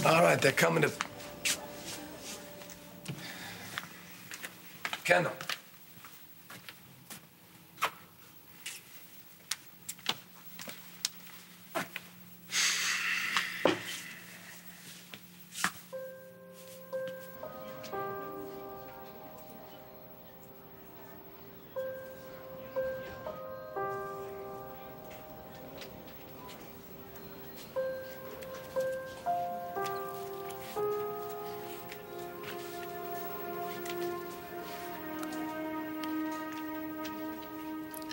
All right, they're coming to... Kendall.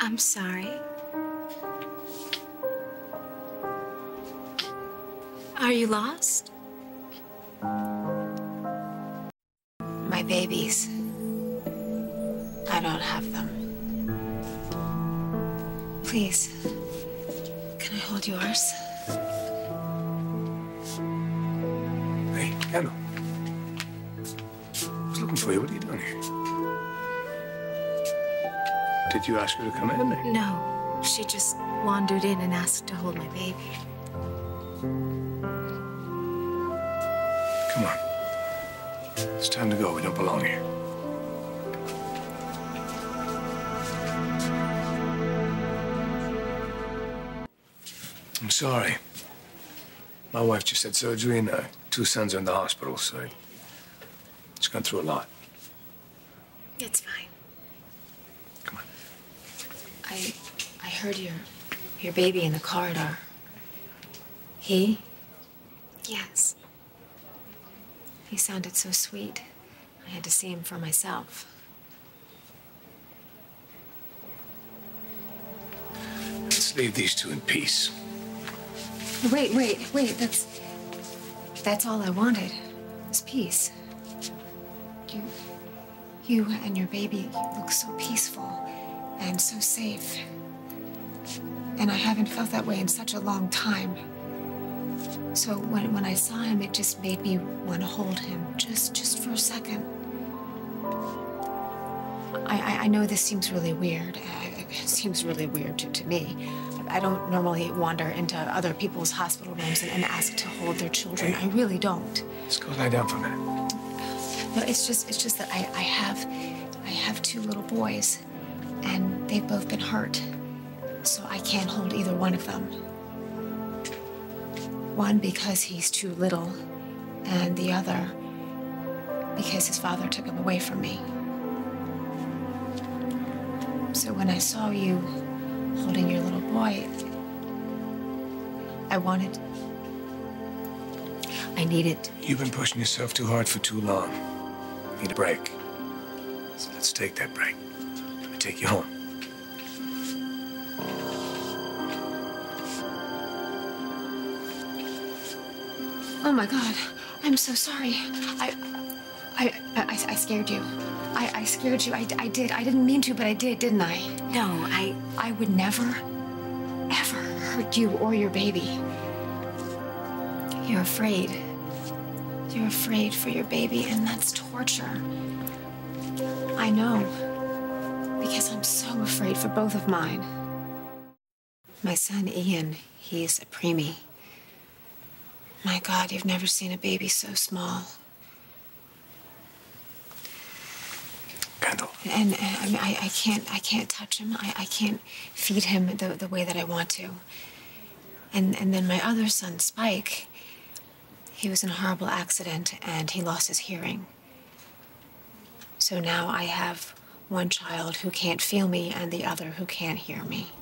I'm sorry. Are you lost? My babies. I don't have them. Please, can I hold yours? Hey, Kendall. I was looking for you. What are you doing here? Did you ask her to come in? Or? No, she just wandered in and asked to hold my baby. Come on. It's time to go. We don't belong here. I'm sorry. My wife just had surgery and 2 sons are in the hospital, so it's gone through a lot. It's fine. Come on. I heard your baby in the corridor. He? Yes. He sounded so sweet. I had to see him for myself. Let's leave these 2 in peace. Wait. That's all I wanted, was peace. You and your baby look so peaceful and so safe. And I haven't felt that way in such a long time. So when I saw him, it just made me want to hold him, just for a second. I know this seems really weird. It seems really weird to me. I don't normally wander into other people's hospital rooms and ask to hold their children. Hey, I really don't. Let's go lie down for a minute. No, it's just that I have 2 little boys, and they've both been hurt. So I can't hold either one of them. One because he's too little, and the other because his father took him away from me. So when I saw you holding your little boy, I needed... You've been pushing yourself too hard for too long. You need a break. So let's take that break. Let me take you home. Oh my God, I'm so sorry. I scared you. I scared you. I did. I didn't mean to, but I did, didn't I? No, I would never, ever hurt you or your baby. You're afraid. You're afraid for your baby, and that's torture. I know, because I'm so afraid for both of mine. My son, Ian, he's a preemie. My God, you've never seen a baby so small. Kendall. And I mean, I can't touch him. I can't feed him the way that I want to. And then my other son, Spike, he was in a horrible accident and he lost his hearing. So now I have one child who can't feel me and the other who can't hear me.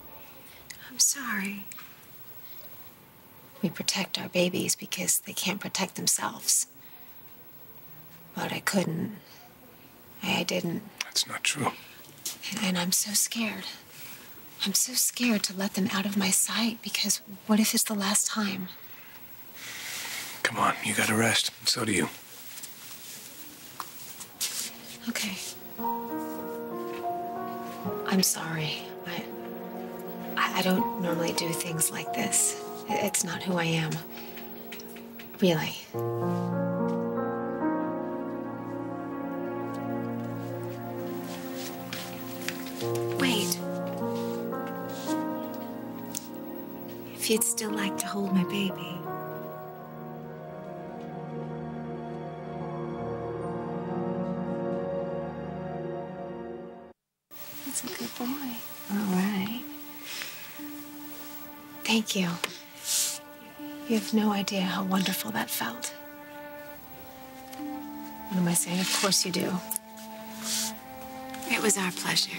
I'm sorry. We protect our babies because they can't protect themselves. But I couldn't. I didn't. That's not true. And I'm so scared. I'm so scared to let them out of my sight because what if it's the last time? Come on, you gotta rest. And so do you. Okay. I'm sorry. I don't normally do things like this. It's not who I am. Really. Wait. If you'd still like to hold my baby. That's a good boy. All right. Thank you. You have no idea how wonderful that felt. What am I saying? Of course you do. It was our pleasure.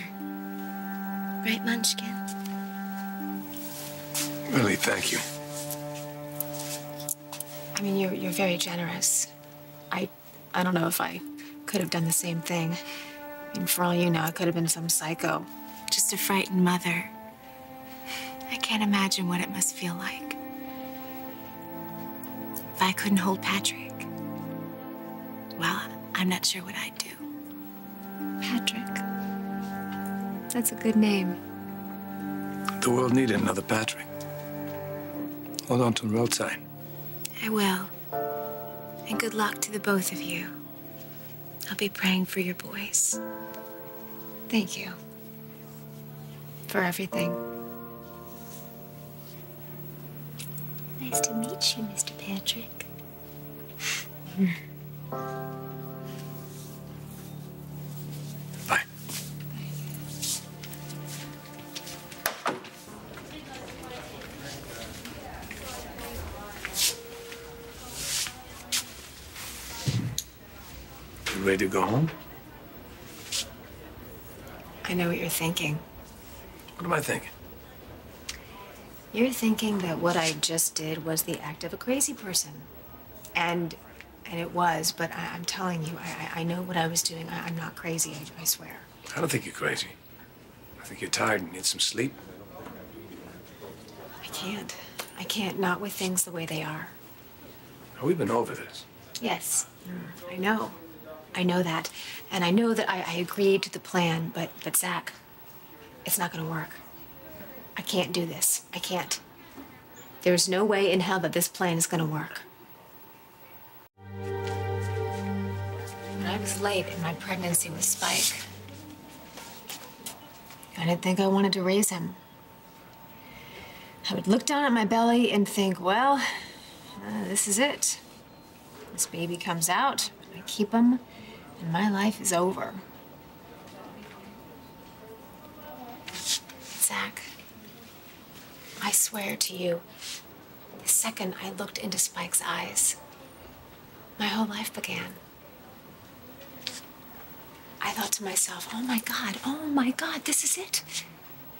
Right, Munchkin? Really, thank you. I mean, you're very generous. I don't know if I could have done the same thing. I mean, for all you know, I could have been some psycho. Just a frightened mother. I can't imagine what it must feel like. If I couldn't hold Patrick, well, I'm not sure what I'd do. Patrick. That's a good name. The world needed another Patrick. Hold on to him real tight. I will. And good luck to the both of you. I'll be praying for your boys. Thank you. For everything. Nice to meet you, Mr. Patrick. Bye. You ready to go home? I know what you're thinking. What am I thinking? You're thinking that what I just did was the act of a crazy person. And it was, but I'm telling you, I know what I was doing. I'm not crazy, I swear. I don't think you're crazy. I think you're tired and need some sleep. I can't. I can't, not with things the way they are. Now, we've been over this. Yes, I know. I know that. And I know that I agreed to the plan, but Zach, it's not gonna work. I can't do this. I can't. There's no way in hell that this plan is gonna work. When I was late in my pregnancy with Spike, I didn't think I wanted to raise him. I would look down at my belly and think, well, this is it. This baby comes out, I keep him, and my life is over. Zach, I swear to you, the second I looked into Spike's eyes, my whole life began. I thought to myself, oh my God, this is it.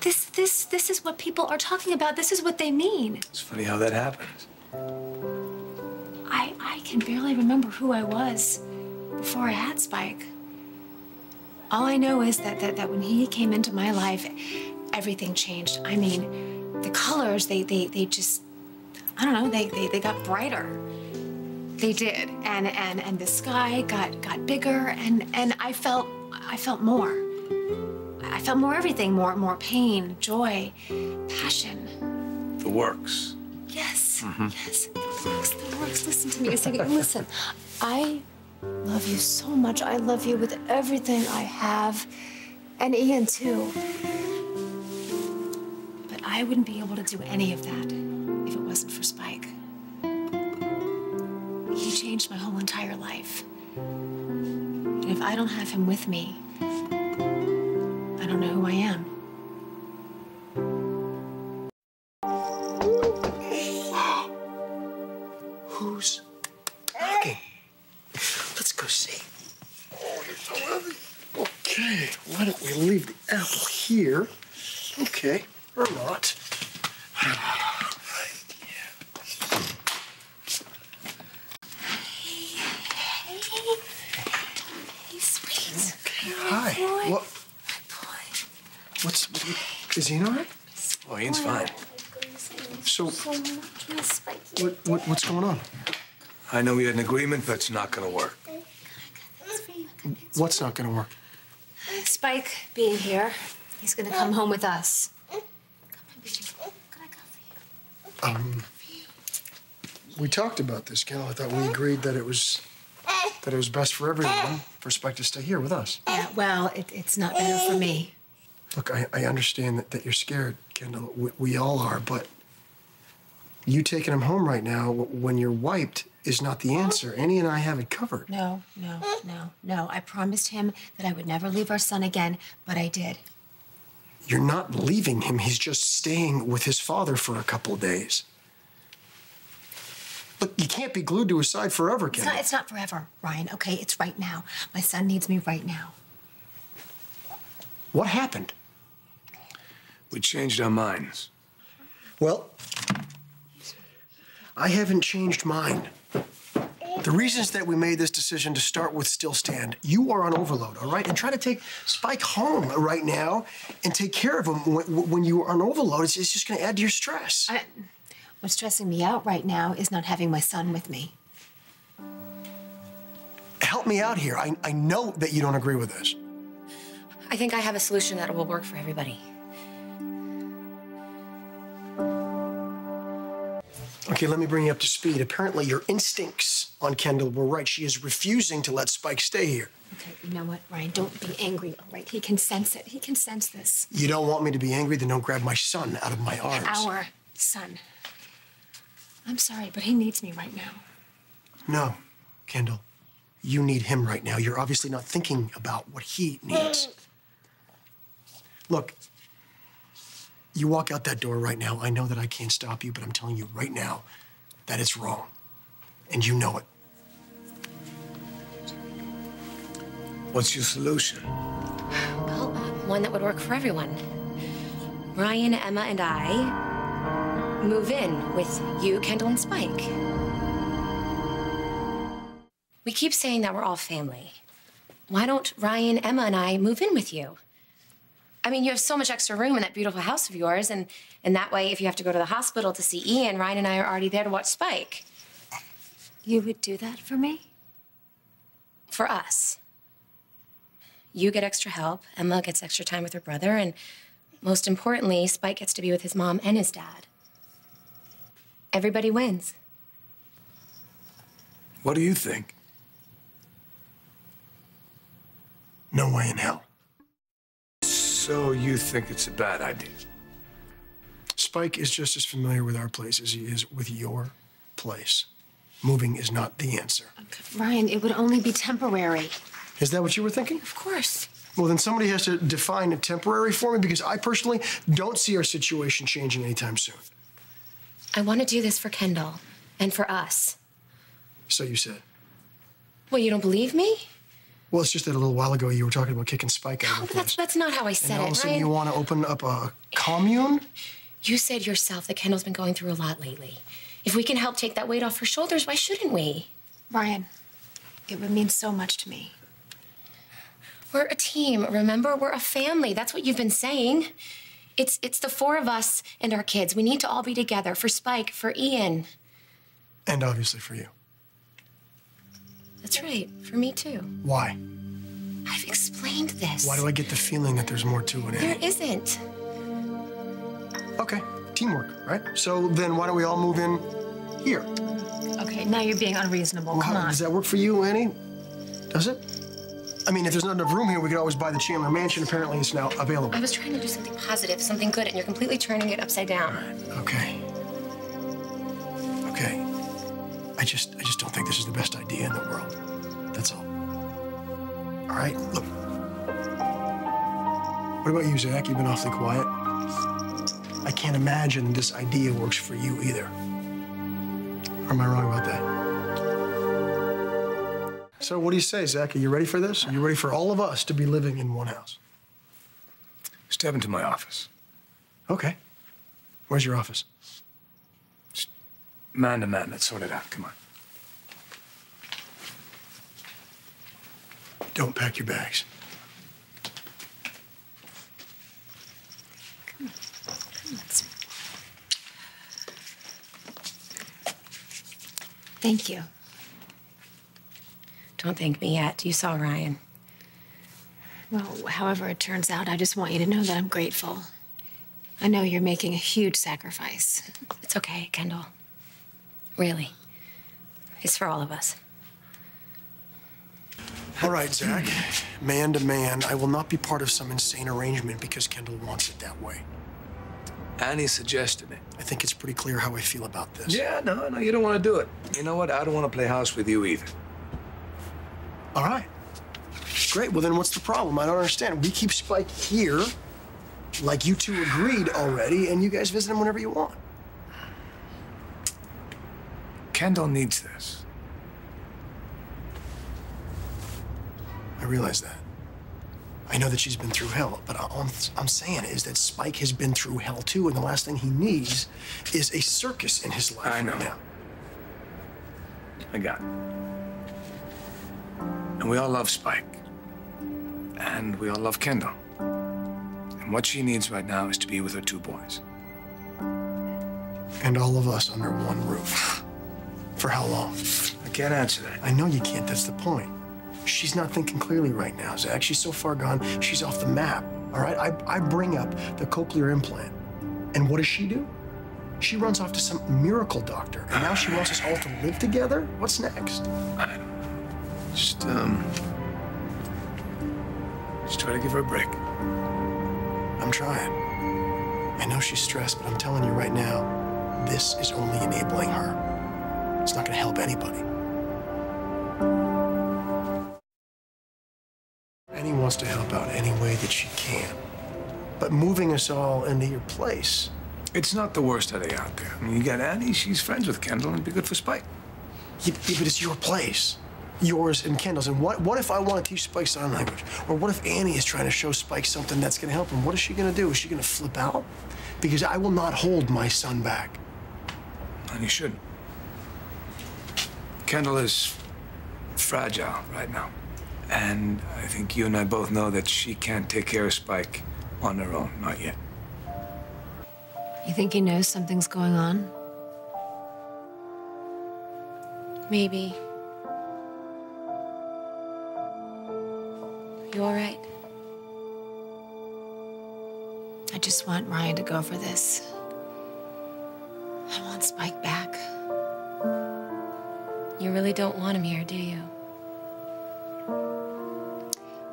This is what people are talking about. This is what they mean. It's funny how that happens. I can barely remember who I was before I had Spike. All I know is that when he came into my life, everything changed. I mean, the colors, they just, I don't know, they got brighter. They did. And the sky got bigger and I felt more. I felt more everything, more pain, joy, passion. The works. Yes, yes, the works. Listen to me a second. Listen, I love you so much. I love you with everything I have, and Ian too. But I wouldn't be able to do any of that if it wasn't for Spike. He changed my whole entire life. And if I don't have him with me, I don't know who I am. Who's knocking? Let's go see. Oh, you're so heavy. Okay, why don't we leave the apple here? Okay, or not. Hey, sweet. Okay, My hi. boy. What? My boy. What's is he all right? Oh, Ian's fine. So, Spike. what's going on? I know we had an agreement, but it's not gonna work. What's not gonna work? Spike being here, he's gonna come home with us. Come on, baby. Can I cover you? We talked about this, Kendall. I thought we agreed that it was best for everyone for Spike to stay here with us. Yeah, well, it's not better for me. Look, I understand that you're scared, Kendall. We all are, but you taking him home right now when you're wiped is not the answer. Annie and I have it covered. No. I promised him that I would never leave our son again, but I did. You're not leaving him. He's just staying with his father for a couple days. Look, you can't be glued to his side forever, Kendall. It's not forever, Ryan, okay? It's right now. My son needs me right now. What happened? We changed our minds. Well, I haven't changed mine. The reasons that we made this decision to start with still stand. You are on overload, all right? And try to take Spike home right now and take care of him when you are on overload. It's just going to add to your stress. What's stressing me out right now is not having my son with me. Help me out here. I know that you don't agree with this. I think I have a solution that will work for everybody. Okay, let me bring you up to speed. Apparently, your instincts on Kendall were right. She is refusing to let Spike stay here. Okay, you know what, Ryan? Don't be angry, all right? He can sense it. He can sense this. You don't want me to be angry? Then don't grab my son out of my arms. Our son. I'm sorry, but he needs me right now. No, Kendall. You need him right now. You're obviously not thinking about what he needs. Look, you walk out that door right now. I know that I can't stop you, but I'm telling you right now that it's wrong. And you know it. What's your solution? Well, one that would work for everyone. Ryan, Emma, and I move in with you, Kendall, and Spike. We keep saying that we're all family. Why don't Ryan, Emma, and I move in with you? I mean, you have so much extra room in that beautiful house of yours, and that way, if you have to go to the hospital to see Ian, Ryan and I are already there to watch Spike. You would do that for me? For us. You get extra help, Emma gets extra time with her brother, and most importantly, Spike gets to be with his mom and his dad. Everybody wins. What do you think? No way in hell. So you think it's a bad idea? Spike is just as familiar with our place as he is with your place. Moving is not the answer. Ryan, it would only be temporary. Is that what you were thinking? Of course. Well, then somebody has to define a temporary for me, because I personally don't see our situation changing anytime soon. I want to do this for Kendall and for us. So you said. Well, you don't believe me? Well, it's just that a little while ago you were talking about kicking Spike out of Oh, the but place. that's not how I said And all of a it, sudden Ryan. you want to open up a commune? You said yourself that Kendall's been going through a lot lately. If we can help take that weight off her shoulders, why shouldn't we? Ryan, it would mean so much to me. We're a team, remember? We're a family. That's what you've been saying. It's the four of us and our kids. We need to all be together for Spike, for Ian. And obviously for you. That's right, for me too. Why? I've explained this. Why do I get the feeling that there's more to it? There isn't. Okay, teamwork, right? So then why don't we all move in here? Okay, now you're being unreasonable. Come on. Does that work for you, Annie? Does it? I mean, if there's not enough room here, we could always buy the Chandler Mansion. Apparently, it's now available. I was trying to do something positive, something good, and you're completely turning it upside down. Okay. Okay. I just don't think this is the best idea in the world. That's all. All right, look. What about you, Zach? You've been awfully quiet. I can't imagine this idea works for you either. Or am I wrong about that? So what do you say, Zach? Are you ready for this? Are you ready for all of us to be living in one house? Step into my office. Okay. Where's your office? Just man to man, let's sort it out. Come on. Don't pack your bags. Come on, sweet. Thank you. Don't thank me yet. You saw Ryan. Well, however it turns out, I just want you to know that I'm grateful. I know you're making a huge sacrifice. It's okay, Kendall. Really. It's for all of us. All right, Zach. Man to man, I will not be part of some insane arrangement because Kendall wants it that way. Annie suggested it. I think it's pretty clear how I feel about this. Yeah, no, you don't want to do it. You know what? I don't want to play house with you either. All right. Great. Well, then what's the problem? I don't understand. We keep Spike here, Like you two agreed already, and you guys visit him whenever you want. Kendall needs this. I realize that. I know that she's been through hell, but all I'm saying is that Spike has been through hell too, and the last thing he needs is a circus in his life I know. right now. I got it. And we all love Spike. And we all love Kendall. And what she needs right now is to be with her 2 boys. And all of us under one roof. For how long? I can't answer that. I know you can't, that's the point. She's not thinking clearly right now, Zach. She's so far gone, she's off the map, all right? I bring up the cochlear implant. And what does she do? She runs off to some miracle doctor, and now she wants us all to live together? What's next? I don't know. Just try to give her a break. I'm trying. I know she's stressed, but I'm telling you right now, this is only enabling her. It's not gonna help anybody. Annie wants to help out any way that she can. But moving us all into your place. It's not the worst headache out there. I mean, you got Annie, she's friends with Kendall, and it'd be good for Spike. Yeah, but it's your place. Yours and Kendall's. And what if I want to teach Spike sign language? Or what if Annie is trying to show Spike something that's going to help him? What is she going to do? Is she going to flip out? Because I will not hold my son back. And you shouldn't. Kendall is fragile right now. And I think you and I both know that she can't take care of Spike on her own, not yet. You think he knows something's going on? Maybe. You all right? I just want Ryan to go for this. I want Spike back. You really don't want him here, do you?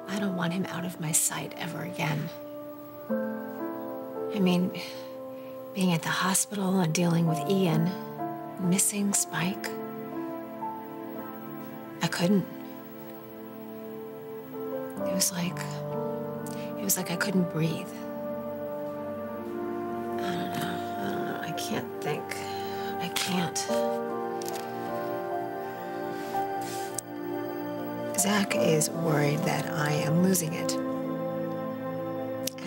I don't want him out of my sight ever again. I mean, being at the hospital and dealing with Ian, missing Spike. I couldn't. It was like I couldn't breathe. I don't know. I can't think. I can't. Zach is worried that I am losing it.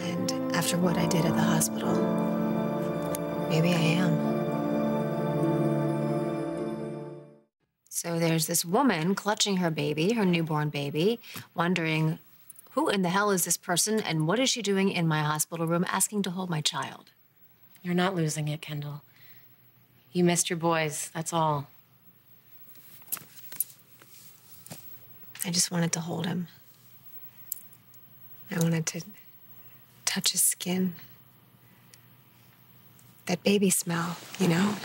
And after what I did at the hospital, maybe I am. So there's this woman clutching her baby, her newborn baby, wondering, who in the hell is this person and what is she doing in my hospital room asking to hold my child? You're not losing it, Kendall. You missed your boys, that's all. I just wanted to hold him. I wanted to touch his skin. That baby smell, you know?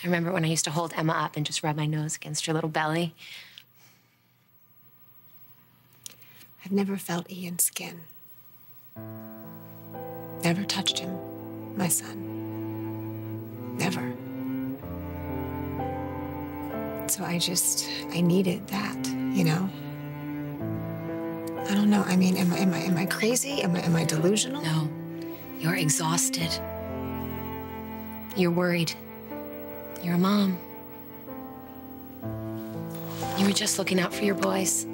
I remember when I used to hold Emma up and just rub my nose against her little belly. I've never felt Ian's skin. Never touched him, my son. Never. So I needed that, you know? I don't know. I mean, am I crazy? Am I delusional? No, you're exhausted. You're worried. You're a mom. You were just looking out for your boys.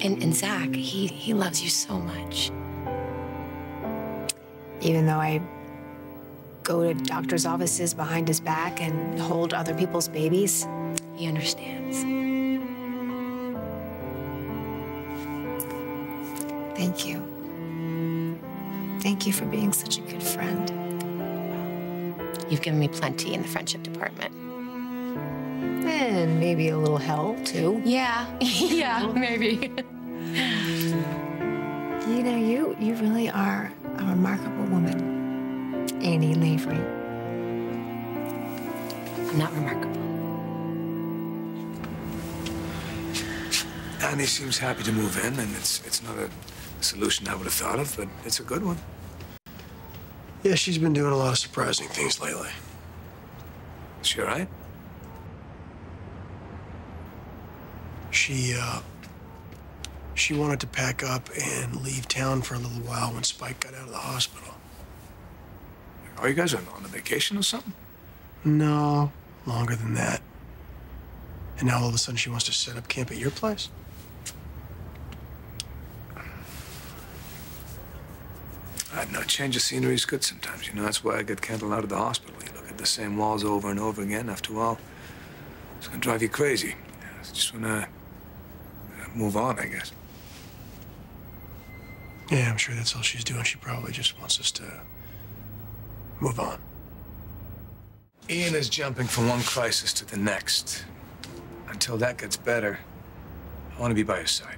And Zach, he loves you so much. Even though I go to doctor's offices behind his back and hold other people's babies. He understands. Thank you. Thank you for being such a good friend. You've given me plenty in the friendship department. And maybe a little hell, too. Yeah, yeah, maybe. You know, you really are a remarkable woman, Annie Lavery. I'm not remarkable. Annie seems happy to move in, and it's not a solution I would have thought of, but it's a good one. Yeah, she's been doing a lot of surprising things lately. Is she all right? She wanted to pack up and leave town for a little while when Spike got out of the hospital. Are you guys on a vacation or something? No, longer than that. And now all of a sudden she wants to set up camp at your place? I know, change of scenery is good sometimes. You know, that's why I get Kendall out of the hospital. You look at the same walls over and over again. After a while, it's gonna drive you crazy. I just wanna move on, I guess. Yeah, I'm sure that's all she's doing. She probably just wants us to move on. Ian is jumping from one crisis to the next. Until that gets better, I want to be by his side.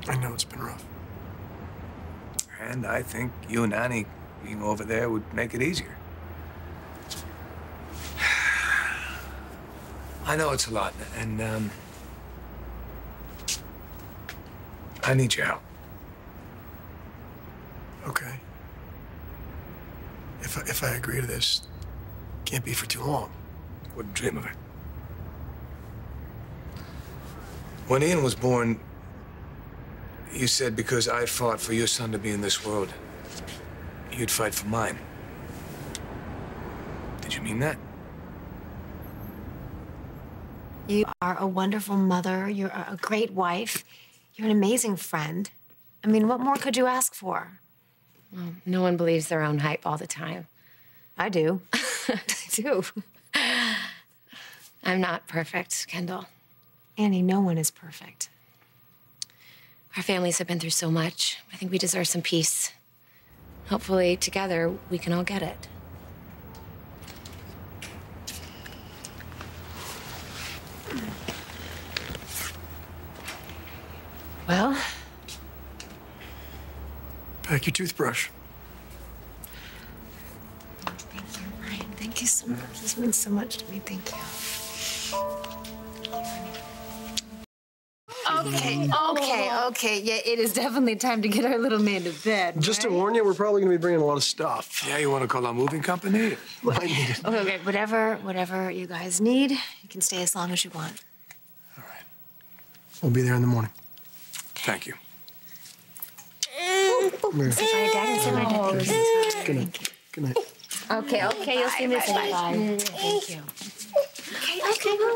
I know it's been rough. And I think you and Annie being over there would make it easier. I know it's a lot, and I need your help. Okay. If I agree to this, can't be for too long. Wouldn't dream of it. When Ian was born, you said because I fought for your son to be in this world, you'd fight for mine. Did you mean that? You are a wonderful mother. You're a great wife. You're an amazing friend. I mean, what more could you ask for? Well, no one believes their own hype all the time. I do. I do. I'm not perfect, Kendall. Annie, no one is perfect. Our families have been through so much. I think we deserve some peace. Hopefully, together, we can all get it. Well, Pack your toothbrush. thank you, Ryan. Thank you so much. This means so much to me. Thank you. Okay. Yeah, it is definitely time to get our little man to bed. Just to warn you, we're probably gonna be bringing a lot of stuff. Yeah, you want to call our moving company? Might need it. Okay, whatever you guys need, you can stay as long as you want. All right. We'll be there in the morning. Thank you. Come here. Say bye, Dad. Say bye, Dad. Good night. Good night. Okay. You'll see me soon. Thank you. Okay. Well,